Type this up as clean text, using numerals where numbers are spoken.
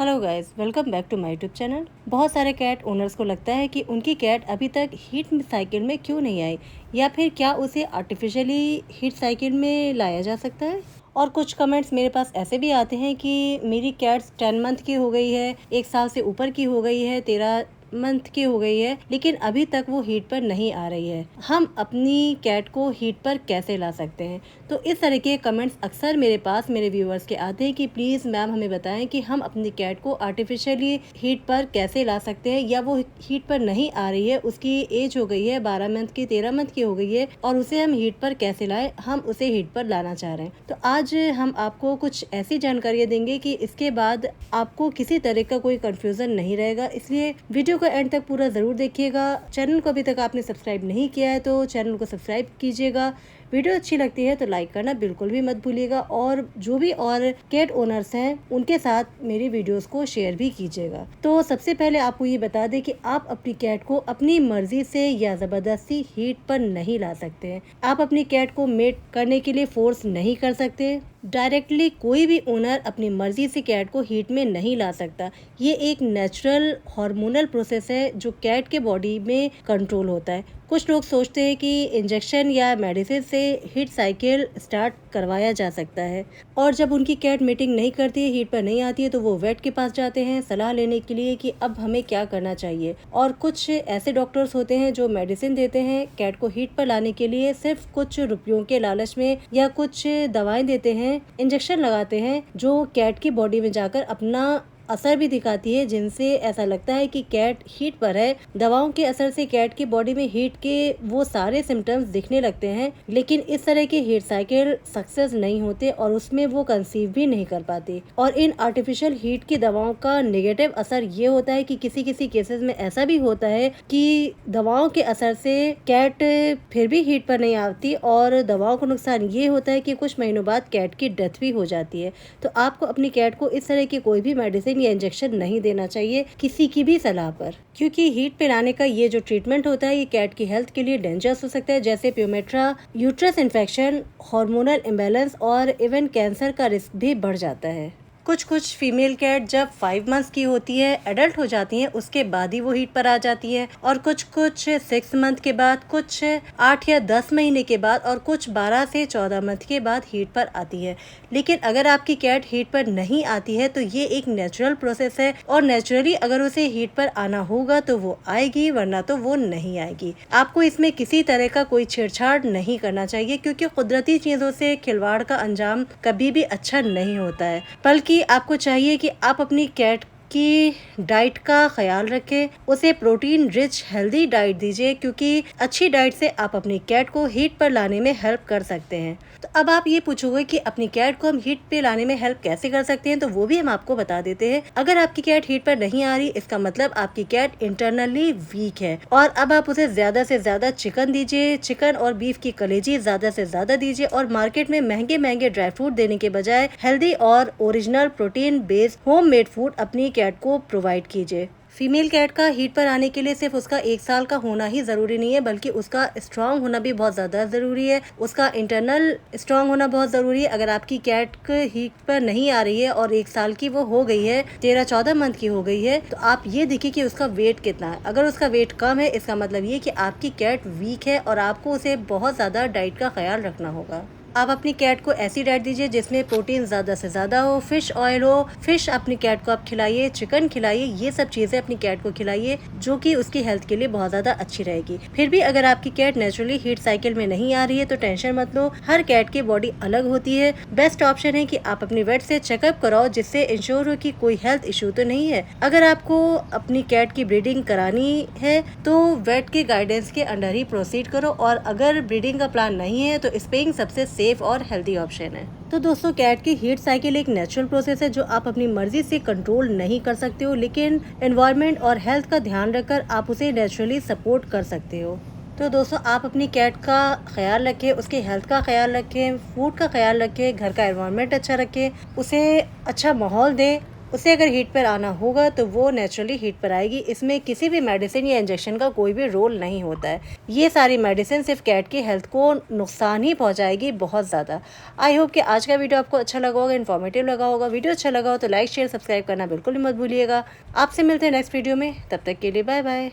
Hello guys, welcome back to my YouTube channel. बहुत सारे cat owners को लगता है कि उनकी कैट अभी तक हीट साइकिल में क्यों नहीं आई, या फिर क्या उसे आर्टिफिशियली हीट साइकिल में लाया जा सकता है। और कुछ कमेंट्स मेरे पास ऐसे भी आते हैं कि मेरी कैट्स 10 मंथ की हो गई है, 1 साल से ऊपर की हो गई है, 13 मंथ की हो गई है, लेकिन अभी तक वो हीट पर नहीं आ रही है। हम अपनी कैट को हीट पर कैसे ला सकते हैं? तो इस तरह के कमेंट्स अक्सर मेरे पास मेरे व्यूअर्स के आते हैं कि प्लीज़ मैम हमें बताएं कि हम अपनी कैट को आर्टिफिशियली हीट पर कैसे ला सकते हैं, या वो हीट पर नहीं आ रही है, उसकी एज हो गई है 12 मंथ की, 13 मंथ की हो गई है, और उसे हम हीट पर कैसे लाएं, हम उसे हीट पर लाना चाह रहे हैं। तो आज हम आपको कुछ ऐसी जानकारियाँ देंगे कि इसके बाद आपको किसी तरह का कोई कंफ्यूजन नहीं रहेगा, इसलिए वीडियो को एंड तक पूरा ज़रूर देखिएगा। चैनल को अभी तक आपने सब्सक्राइब नहीं किया है तो चैनल को सब्सक्राइब कीजिएगा। वीडियो अच्छी लगती है तो लाइक करना बिल्कुल भी मत भूलिएगा, और जो भी और कैट ओनर्स हैं उनके साथ मेरी वीडियोस को शेयर भी कीजिएगा। तो सबसे पहले आपको ये बता दें कि आप अपनी कैट को अपनी मर्जी से या ज़बरदस्ती हीट पर नहीं ला सकते हैं। आप अपनी कैट को मेट करने के लिए फोर्स नहीं कर सकते। डायरेक्टली कोई भी ओनर अपनी मर्जी से कैट को हीट में नहीं ला सकता। ये एक नेचुरल हार्मोनल प्रोसेस है जो कैट के बॉडी में कंट्रोल होता है। कुछ लोग सोचते हैं कि इंजेक्शन या मेडिसिन से हीट साइकिल स्टार्ट करवाया जा सकता है, और जब उनकी कैट मीटिंग नहीं करती है, हीट पर नहीं आती है, तो वो वेट के पास जाते हैं सलाह लेने के लिए कि अब हमें क्या करना चाहिए। और कुछ ऐसे डॉक्टर्स होते हैं जो मेडिसिन देते हैं कैट को हीट पर लाने के लिए, सिर्फ कुछ रुपयों के लालच में, या कुछ दवाएं देते हैं, इंजेक्शन लगाते हैं जो कैट की बॉडी में जाकर अपना असर भी दिखाती है, जिनसे ऐसा लगता है कि कैट हीट पर है। दवाओं के असर से कैट की बॉडी में हीट के वो सारे सिम्टम्स दिखने लगते हैं, लेकिन इस तरह के हीट साइकिल सक्सेस नहीं होते और उसमें वो कंसीव भी नहीं कर पाती। और इन आर्टिफिशियल हीट की दवाओं का नेगेटिव असर ये होता है कि किसी किसी केसेस में ऐसा भी होता है कि दवाओं के असर से कैट फिर भी हीट पर नहीं आती, और दवाओं का नुकसान ये होता है कि कुछ महीनों बाद कैट की डेथ भी हो जाती है। तो आपको अपनी कैट को इस तरह की कोई भी मेडिसिन या इंजेक्शन नहीं देना चाहिए किसी की भी सलाह पर, क्योंकि हीट पे लाने का ये जो ट्रीटमेंट होता है ये कैट की हेल्थ के लिए डेंजरस हो सकता है, जैसे प्यूमेट्रा, यूट्रस इन्फेक्शन, हार्मोनल इम्बैलेंस और इवन कैंसर का रिस्क भी बढ़ जाता है। कुछ फीमेल कैट जब 5 मंथ्स की होती है, एडल्ट हो जाती हैं, उसके बाद ही वो हीट पर आ जाती है, और कुछ 6 मंथ के बाद, कुछ 8 या 10 महीने के बाद, और कुछ 12 से 14 मंथ के बाद हीट पर आती है। लेकिन अगर आपकी कैट हीट पर नहीं आती है तो ये एक नेचुरल प्रोसेस है, और नेचुरली अगर उसे हीट पर आना होगा तो वो आएगी, वरना तो वो नहीं आएगी। आपको इसमें किसी तरह का कोई छेड़छाड़ नहीं करना चाहिए, क्योंकि कुदरती चीजों से खिलवाड़ का अंजाम कभी भी अच्छा नहीं होता है। बल्कि आपको चाहिए कि आप अपनी कैट की डाइट का ख्याल रखें, उसे प्रोटीन रिच हेल्दी डाइट दीजिए, क्योंकि अच्छी डाइट से आप अपनी कैट को हीट पर लाने में हेल्प कर सकते हैं। तो अब आप ये पूछोगे कि अपनी कैट को हम हीट पे लाने में हेल्प कैसे कर सकते हैं, तो वो भी हम आपको बता देते हैं। अगर आपकी कैट हीट पर नहीं आ रही, इसका मतलब आपकी कैट इंटरनली वीक है, और अब आप उसे ज्यादा से ज्यादा चिकन दीजिए, चिकन और बीफ की कलेजी ज्यादा से ज्यादा दीजिए, और मार्केट में महंगे महंगे ड्राई फ्रूट देने के बजाय हेल्दी और original protein based homemade food अपनी कैट को प्रोवाइड कीजिए। फीमेल कैट का हीट पर आने के लिए सिर्फ उसका 1 साल का होना ही ज़रूरी नहीं है, बल्कि उसका स्ट्रांग होना भी बहुत ज़्यादा ज़रूरी है, उसका इंटरनल स्ट्रांग होना बहुत ज़रूरी है। अगर आपकी कैट हीट पर नहीं आ रही है और 1 साल की वो हो गई है, 13-14 मंथ की हो गई है, तो आप ये देखिए कि उसका वेट कितना है। अगर उसका वेट कम है, इसका मतलब ये कि आपकी कैट वीक है और आपको उसे बहुत ज़्यादा डाइट का ख्याल रखना होगा। आप अपनी कैट को ऐसी डाइट दीजिए जिसमें प्रोटीन ज़्यादा से ज़्यादा हो, फिश ऑयल हो, फिश अपनी कैट को आप खिलाइए, चिकन खिलाइए, ये सब चीज़ें अपनी कैट को खिलाइए, जो कि उसकी हेल्थ के लिए बहुत ज़्यादा अच्छी रहेगी। फिर भी अगर आपकी कैट नेचुरली हीट साइकिल में नहीं आ रही है तो टेंशन मत लो, हर कैट की बॉडी अलग होती है। बेस्ट ऑप्शन है कि आप अपनी वेट से चेकअप कराओ, जिससे इंश्योर हो कि कोई हेल्थ इशू तो नहीं है। अगर आपको अपनी कैट की ब्रीडिंग करानी है तो वेट के गाइडेंस के अंडर ही प्रोसीड करो, और अगर ब्रीडिंग का प्लान नहीं है तो स्पेइंग सबसे सेफ और हेल्दी ऑप्शन है। तो दोस्तों, कैट की हीट साइकिल एक नेचुरल प्रोसेस है जो आप अपनी मर्जी से कंट्रोल नहीं कर सकते हो, लेकिन एनवायरनमेंट और हेल्थ का ध्यान रखकर आप उसे नेचुरली सपोर्ट कर सकते हो। तो दोस्तों, आप अपनी कैट का ख्याल रखें, उसके हेल्थ का ख्याल रखें, फूड का ख्याल रखें, घर का एनवायरनमेंट अच्छा रखें, उसे अच्छा माहौल दें, उसे अगर हीट पर आना होगा तो वो नेचुरली हीट पर आएगी। इसमें किसी भी मेडिसिन या इंजेक्शन का कोई भी रोल नहीं होता है। ये सारी मेडिसिन सिर्फ कैट की हेल्थ को नुकसान ही पहुंचाएगी बहुत ज़्यादा। आई होप कि आज का वीडियो आपको अच्छा लगा होगा, इन्फॉर्मेटिव लगा होगा। वीडियो अच्छा लगा हो तो लाइक शेयर सब्सक्राइब करना बिल्कुल मत भूलिएगा। आपसे मिलते हैं नेक्स्ट वीडियो में, तब तक के लिए बाय बाय।